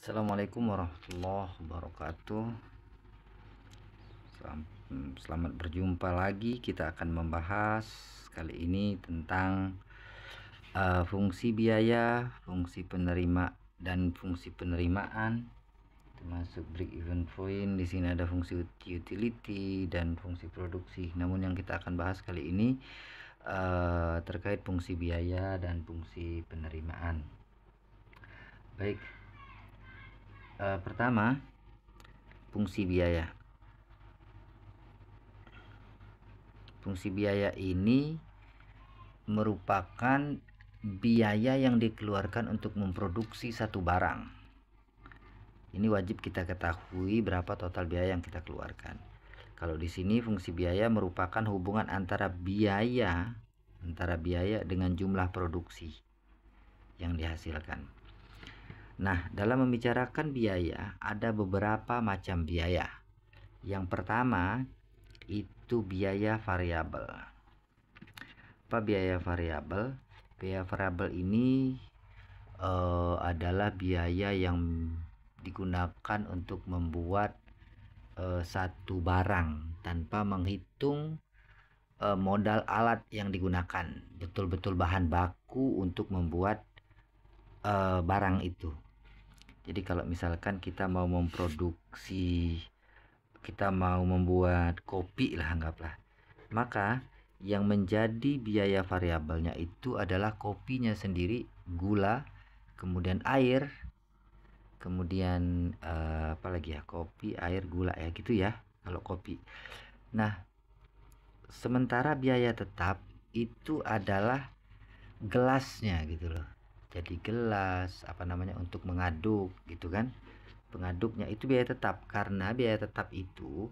Assalamualaikum warahmatullahi wabarakatuh. Selamat berjumpa lagi. Kita akan membahas kali ini tentang fungsi biaya, fungsi penerima dan fungsi penerimaan, termasuk break even point. Di sini ada fungsi utility dan fungsi produksi. Namun yang kita akan bahas kali ini terkait fungsi biaya dan fungsi penerimaan. Baik. Pertama, fungsi biaya. Fungsi biaya ini merupakan biaya yang dikeluarkan untuk memproduksi satu barang. Ini wajib kita ketahui berapa total biaya yang kita keluarkan. Kalau di sini fungsi biaya merupakan hubungan antara biaya dengan jumlah produksi yang dihasilkan. Nah, dalam membicarakan biaya ada beberapa macam biaya. Yang pertama itu biaya variabel. Apa biaya variabel? Biaya variabel ini adalah biaya yang digunakan untuk membuat satu barang tanpa menghitung modal alat yang digunakan, betul-betul bahan baku untuk membuat barang itu. Jadi kalau misalkan kita mau membuat kopi lah, anggaplah, maka yang menjadi biaya variabelnya itu adalah kopinya sendiri, gula, kemudian air, kemudian apa lagi ya, kopi, air, gula ya gitu ya kalau kopi. Nah, sementara biaya tetap itu adalah gelasnya gitu loh. Jadi gelas untuk mengaduk gitu kan. Pengaduknya itu biaya tetap, karena biaya tetap itu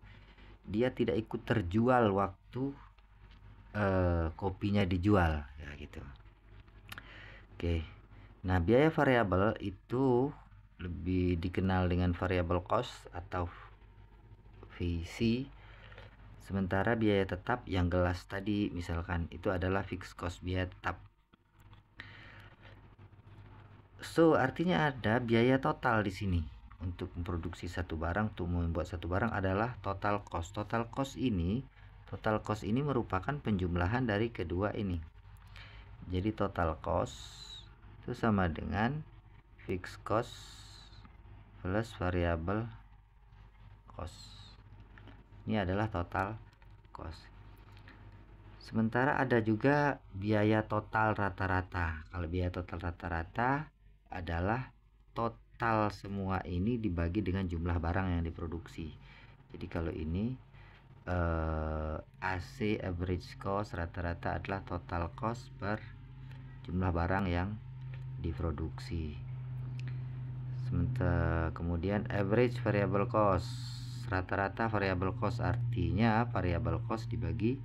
dia tidak ikut terjual waktu kopinya dijual ya gitu. Oke. Nah, biaya variabel itu lebih dikenal dengan variable cost atau VC. Sementara biaya tetap yang gelas tadi misalkan itu adalah fixed cost, biaya tetap. So, artinya ada biaya total di sini. Untuk memproduksi satu barang, untuk membuat satu barang adalah total cost. Total cost ini merupakan penjumlahan dari kedua ini. Jadi total cost itu sama dengan fixed cost plus variable cost. Ini adalah total cost. Sementara ada juga biaya total rata-rata. Kalau biaya total rata-rata adalah total semua ini dibagi dengan jumlah barang yang diproduksi. Jadi kalau ini AC average cost rata-rata adalah total cost per jumlah barang yang diproduksi. Sementara kemudian average variable cost, rata-rata variable cost, artinya variable cost dibagi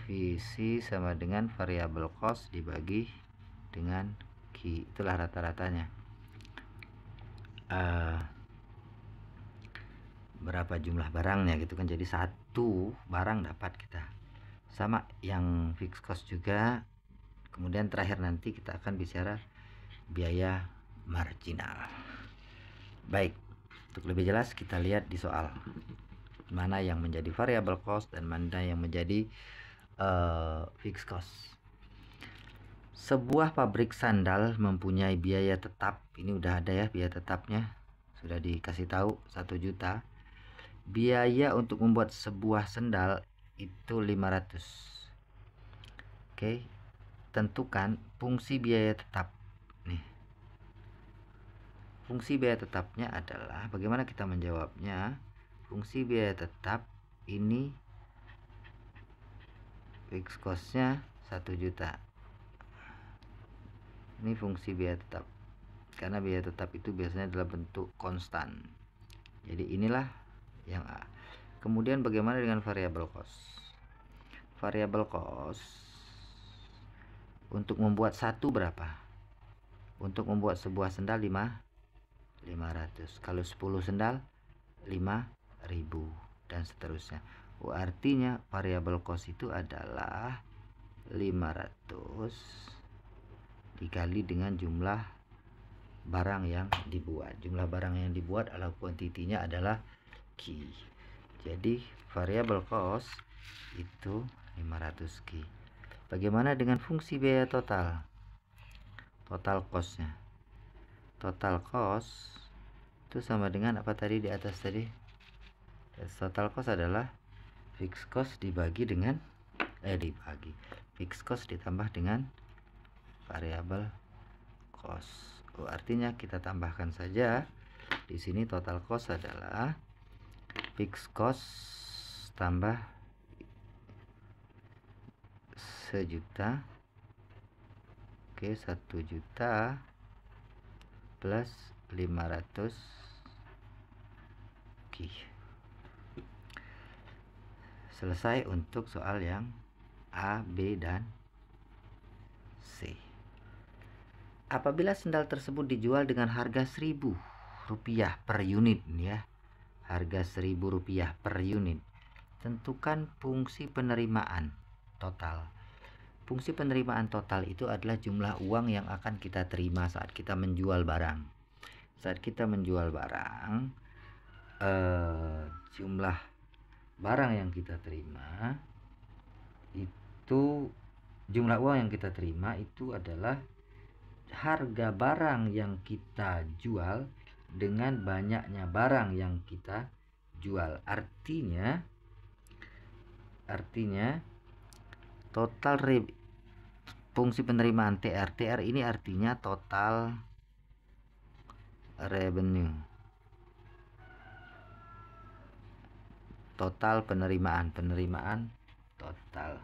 VC sama dengan variable cost dibagi dengan Q, itulah rata-ratanya. Berapa jumlah barangnya gitu kan, jadi satu barang dapat kita. Sama yang fixed cost juga. Kemudian terakhir nanti kita akan bicara biaya marginal. Baik, untuk lebih jelas kita lihat di soal mana yang menjadi variable cost dan mana yang menjadi fixed cost. Sebuah pabrik sandal mempunyai biaya tetap. Ini udah ada ya biaya tetapnya, sudah dikasih tahu 1 juta. Biaya untuk membuat sebuah sandal itu 500. Oke, tentukan fungsi biaya tetap. Nih, fungsi biaya tetapnya adalah, bagaimana kita menjawabnya? Fungsi biaya tetap ini fixed costnya 1 juta. Ini fungsi biaya tetap, karena biaya tetap itu biasanya dalam bentuk konstan. Jadi inilah yang A. Kemudian bagaimana dengan variable cost? Variable cost untuk membuat satu berapa? Untuk membuat sebuah sendal 500. Kalau 10 sendal 5.000 dan seterusnya. Artinya variable cost itu adalah 500 dikali dengan jumlah barang yang dibuat. Jumlah barang yang dibuat adalah kuantitinya adalah Q. Jadi variabel cost itu 500 Q. Bagaimana dengan fungsi biaya total? Total costnya. Total cost itu sama dengan apa tadi di atas tadi? Total cost adalah fixed cost dibagi dengan fixed cost ditambah dengan variabel cost. Artinya kita tambahkan saja di sini total cost adalah fixed cost tambah 1 juta. Oke, 1 juta plus 500 Q. Selesai untuk soal yang A, B, dan C. Apabila sendal tersebut dijual dengan harga Rp1.000 per unit ya. Harga Rp1.000 per unit. Tentukan fungsi penerimaan total. Fungsi penerimaan total itu adalah jumlah uang yang akan kita terima saat kita menjual barang. Saat kita menjual barang, jumlah barang yang kita terima itu, jumlah uang yang kita terima itu adalah harga barang yang kita jual dengan banyaknya barang yang kita jual. Artinya total fungsi penerimaan TR ini artinya total revenue, total penerimaan total.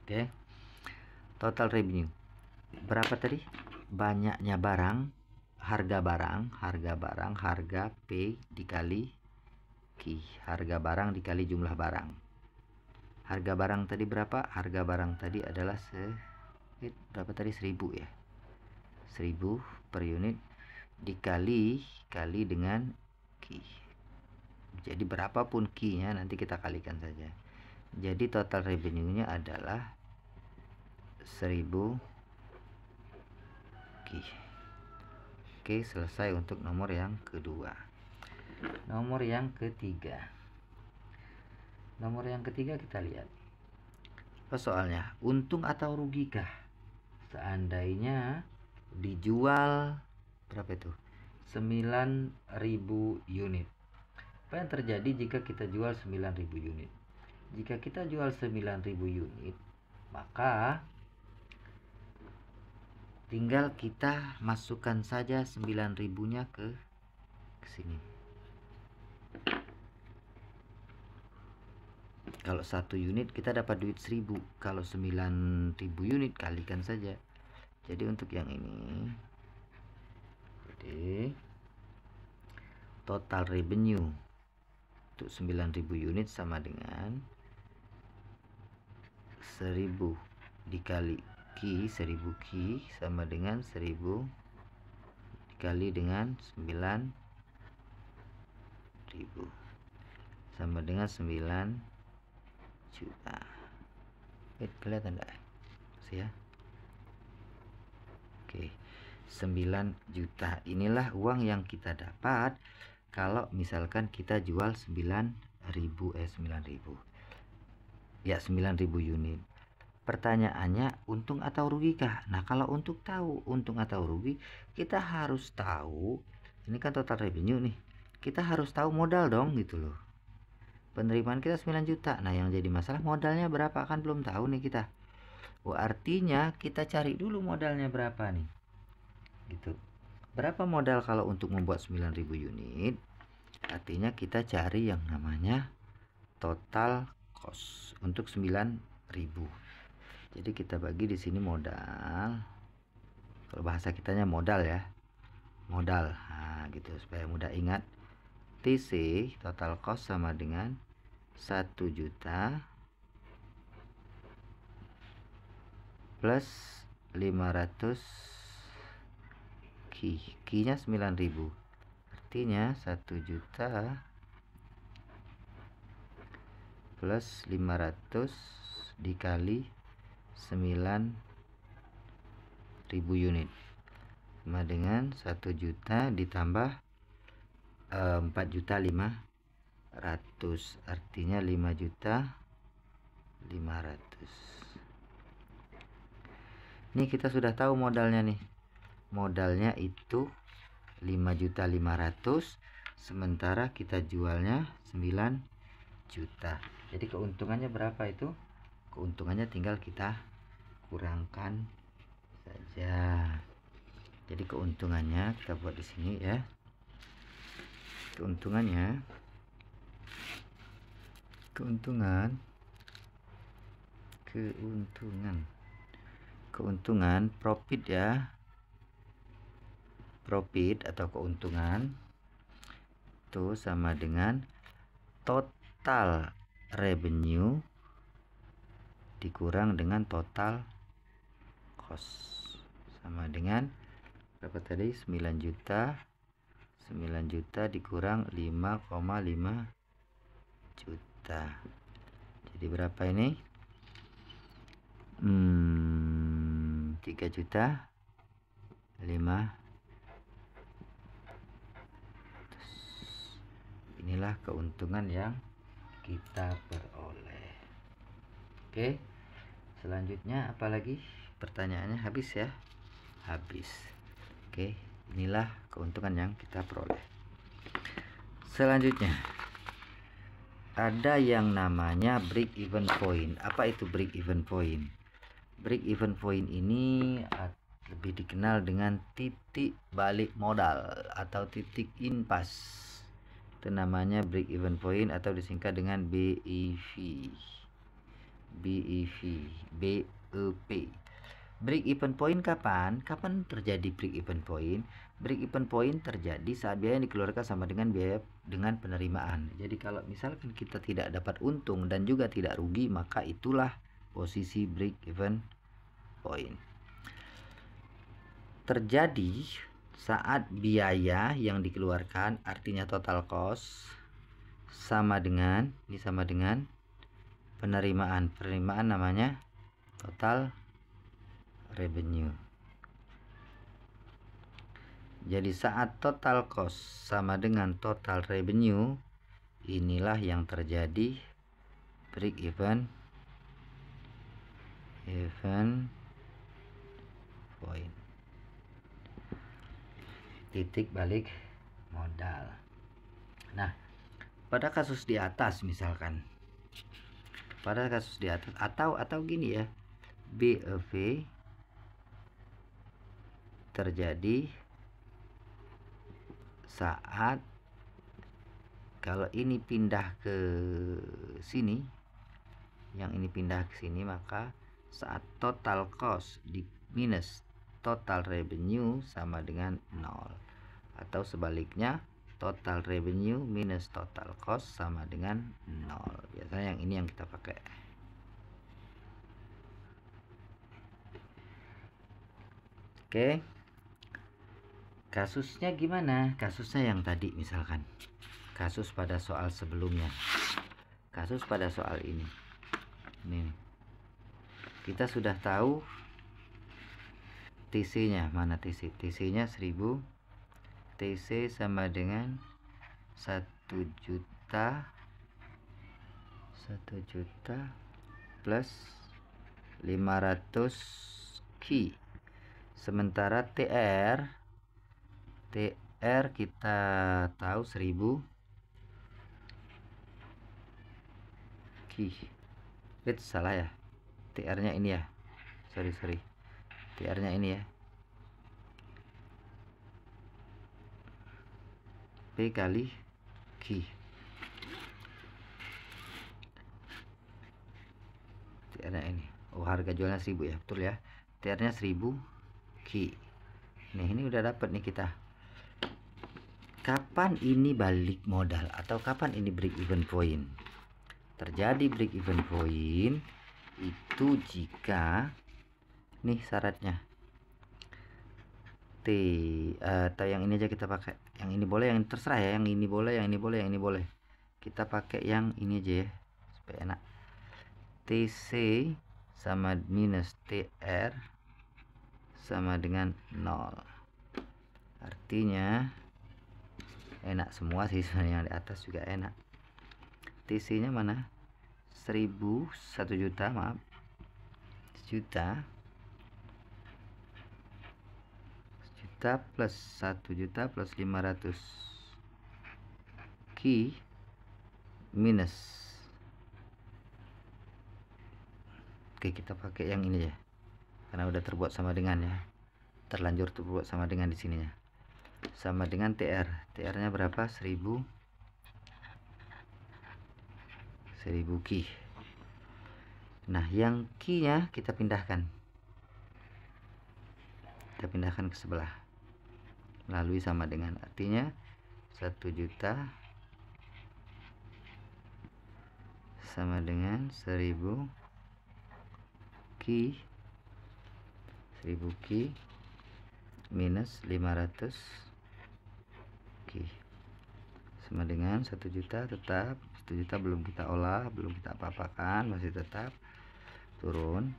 Oke. Total revenue berapa tadi? Banyaknya barang, harga P dikali Q, harga barang dikali jumlah barang. Harga barang tadi berapa? Harga barang tadi adalah berapa tadi? 1000 ya. 1000 per unit dikali dengan Q. Jadi berapapun Q-nya nanti kita kalikan saja. Jadi total revenue-nya adalah 1000 Q. Oke, selesai untuk nomor yang kedua. Nomor yang ketiga. Nomor yang ketiga kita lihat. Apa soalnya? Untung atau rugikah seandainya dijual berapa itu? 9.000 unit. Apa yang terjadi jika kita jual 9.000 unit? Jika kita jual 9.000 unit, maka tinggal kita masukkan saja 9.000-nya ke sini. Kalau 1 unit kita dapat duit 1000. Kalau 9.000 unit kalikan saja. Jadi untuk yang ini, jadi total revenue untuk 9.000 unit sama dengan 1000 dikali Q, 1000 Q sama dengan 1000 dikali dengan 9.000 sama dengan 9 juta. Kelihatan enggak sih ya? Oke, 9 juta. Inilah uang yang kita dapat kalau misalkan kita jual 9.000 ya, 9.000 unit. Pertanyaannya, untung atau rugikah? Nah, kalau untuk tahu untung atau rugi, kita harus tahu, ini kan total revenue nih, kita harus tahu modal dong gitu loh. Penerimaan kita 9 juta. Nah, yang jadi masalah modalnya berapa, kan belum tahu nih kita. Artinya kita cari dulu modalnya berapa nih gitu. Berapa modal kalau untuk membuat 9.000 unit? Artinya kita cari yang namanya total cost untuk 9.000. Jadi kita bagi di sini modal. Kalau bahasa kitanya modal ya. Modal. Nah, gitu supaya mudah ingat. TC total cost sama dengan 1 juta plus 500 Q. Q-nya 9.000. Artinya 1 juta plus 500 dikali 9.000 unit. sama dengan 1 juta ditambah 4.500.000, artinya 5.500.000. Ini kita sudah tahu modalnya nih. Modalnya itu 5.500.000, sementara kita jualnya 9 juta. Jadi keuntungannya berapa itu? Keuntungannya tinggal kita kurangkan saja. Jadi keuntungannya kita buat di sini ya. Keuntungan profit ya. Profit atau keuntungan itu sama dengan total revenue dikurang dengan total cost, sama dengan berapa tadi? 9 juta. 9 juta dikurang 5,5 juta. Jadi berapa ini? 3 juta 5. Inilah keuntungan yang kita peroleh. Oke. Selanjutnya apalagi? Pertanyaannya habis ya? Habis. Oke, inilah keuntungan yang kita peroleh. Selanjutnya ada yang namanya break even point. Apa itu break even point? Break even point ini lebih dikenal dengan titik balik modal atau titik impas. Itu namanya break even point atau disingkat dengan BEV. BEP. Break even point kapan? Kapan terjadi break even point? Break even point terjadi saat biaya yang dikeluarkan sama dengan biaya dengan penerimaan. Jadi kalau misalkan kita tidak dapat untung dan juga tidak rugi, maka itulah posisi break even point. Terjadi saat biaya yang dikeluarkan, artinya total cost, sama dengan penerimaan. Penerimaan namanya total revenue. Jadi saat total cost sama dengan total revenue, inilah yang terjadi break even point. Titik balik modal. Nah, pada kasus di atas misalkan, atau gini ya, BEV terjadi saat kalau ini pindah ke sini, yang ini pindah ke sini, maka saat total cost di minus total revenue sama dengan 0, atau sebaliknya total revenue minus total cost sama dengan 0. Biasanya yang ini yang kita pakai. Oke. Kasusnya gimana? Kasusnya yang tadi misalkan. Kasus pada soal sebelumnya. Kasus pada soal ini. Nih. Kita sudah tahu TC-nya. Mana TC? TC-nya 1000. TC sama dengan 1 juta plus 500 Ki. Sementara TR kita tahu 1000 Ki. Itu salah ya, TR nya ini ya, sorry TR nya ini ya, P kali Ki. TR nya ini, harga jualnya 1000 ya, betul ya, TR nya 1000 Ki. Nih, ini udah dapat nih kita. Kapan ini balik modal atau kapan ini break even point? Terjadi break even point itu jika nih syaratnya atau yang ini aja kita pakai. Yang ini boleh, yang terserah ya, yang ini boleh, yang ini boleh, yang ini boleh. Kita pakai yang ini aja ya supaya enak. TC sama minus TR sama dengan 0. Artinya enak semua sih sebenarnya, yang di atas juga enak. TC nya mana? 1 juta, maaf, juta plus 1 juta plus 500 Ki minus. Oke, kita pakai yang ini ya, karena udah terbuat sama dengan ya, terlanjur terbuat sama dengan di sininya. Sama dengan TR nya berapa? 1000 Ki. Nah, yang Ki nya kita pindahkan ke sebelah melalui sama dengan, artinya 1 juta sama dengan 1000 Ki minus 500 Ki sama dengan 1 juta. Tetap 1 juta belum kita olah, belum kita apa-apakan, masih tetap turun.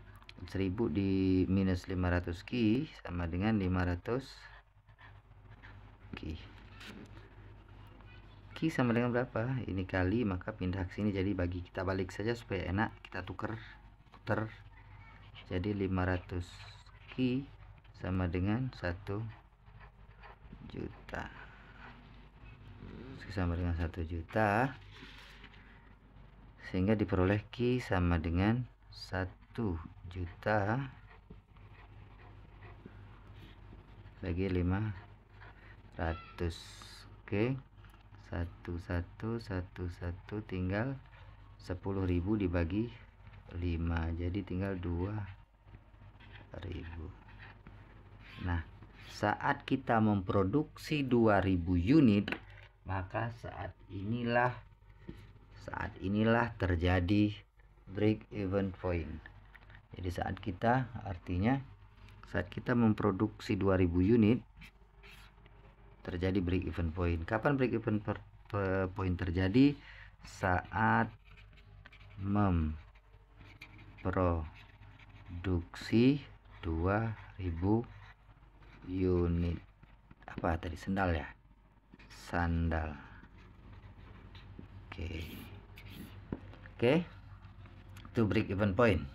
1000 di minus 500 Ki sama dengan 500 Ki. Ki sama dengan berapa? Ini kali, maka pindah ke sini, jadi bagi kita balik saja supaya enak, kita puter. Jadi 500 Ki sama dengan 1 juta. Sama dengan 1 juta, sehingga diperoleh Ki sama dengan 1 juta bagi 500. Oke, 1 tinggal 10.000 dibagi 5, jadi tinggal 2.000. Nah, saat kita memproduksi 2000 unit, maka saat inilah terjadi break even point. Jadi saat kita memproduksi 2000 unit terjadi break even point. Kapan break even point terjadi? Saat memproduksi 2000 unit. Apa tadi, sandal ya? Sandal. Oke. Itu break even point.